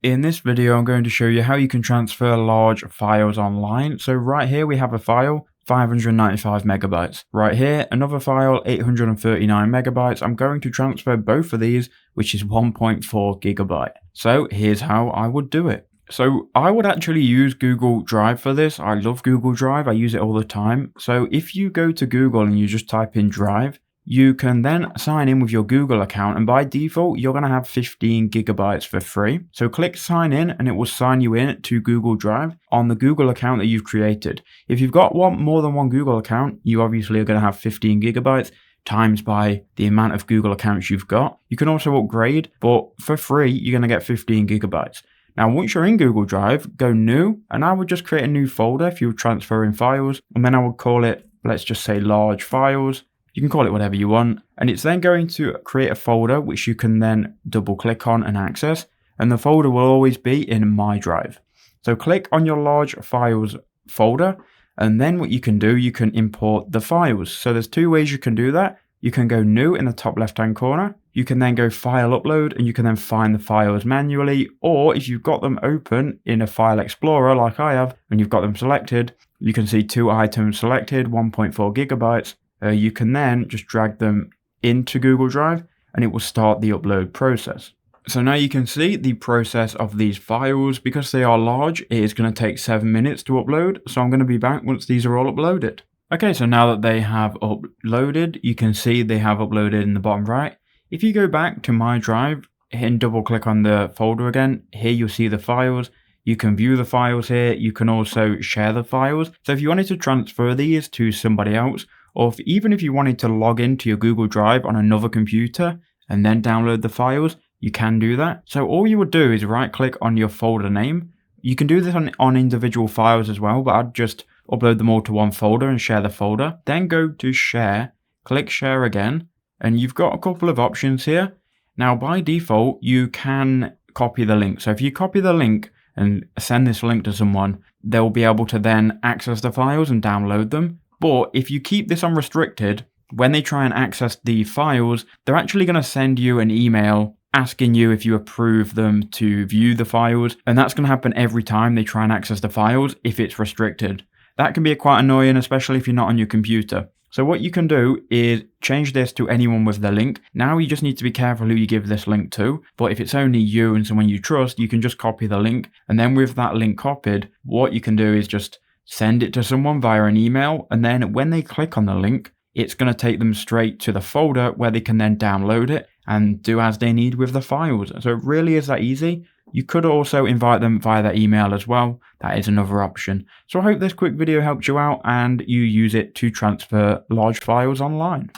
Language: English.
In this video, I'm going to show you how you can transfer large files online. So right here, we have a file, 595 megabytes. Right here, another file, 839 megabytes. I'm going to transfer both of these, which is 1.4 gigabyte. So here's how I would do it. So I would actually use Google Drive for this. I love Google Drive. I use it all the time. So if you go to Google and you just type in Drive, you can then sign in with your Google account, and by default, you're going to have 15 gigabytes for free. So click sign in and it will sign you in to Google Drive on the Google account that you've created. If you've got more than one Google account, you obviously are going to have 15 gigabytes times by the amount of Google accounts you've got. You can also upgrade, but for free, you're going to get 15 gigabytes. Now, once you're in Google Drive, go new, and I would just create a new folder if you're transferring files, and then I would call it, let's just say large files. You can call it whatever you want, and it's then going to create a folder which you can then double click on and access, and the folder will always be in My Drive. So click on your large files folder, and then what you can do, you can import the files. So there's two ways you can do that. You can go new in the top left hand corner. You can then go file upload, and you can then find the files manually, or if you've got them open in a file explorer like I have, and you've got them selected, you can see two items selected, 1.4 gigabytes. You can then just drag them into Google Drive and it will start the upload process. So now you can see the process of these files. Because they are large, it is going to take 7 minutes to upload. So I'm going to be back once these are all uploaded. Okay, so now that they have uploaded, you can see they have uploaded in the bottom right. If you go back to My Drive and double click on the folder again, here you'll see the files. You can view the files here. You can also share the files. So if you wanted to transfer these to somebody else, or even if you wanted to log into your Google Drive on another computer and then download the files, you can do that. So all you would do is right click on your folder name. You can do this on individual files as well, but I'd just upload them all to one folder and share the folder. Then go to share, click share again, and you've got a couple of options here. Now by default, you can copy the link. So if you copy the link and send this link to someone, they'll be able to then access the files and download them. But if you keep this unrestricted, when they try and access the files, they're actually going to send you an email asking you if you approve them to view the files. And that's going to happen every time they try and access the files if it's restricted. That can be quite annoying, especially if you're not on your computer. So what you can do is change this to anyone with the link. Now you just need to be careful who you give this link to. But if it's only you and someone you trust, you can just copy the link. And then with that link copied, what you can do is just send it to someone via an email, and then when they click on the link, it's going to take them straight to the folder where they can then download it and do as they need with the files. So it really is that easy. You could also invite them via their email as well. That is another option. So I hope this quick video helped you out and you use it to transfer large files online.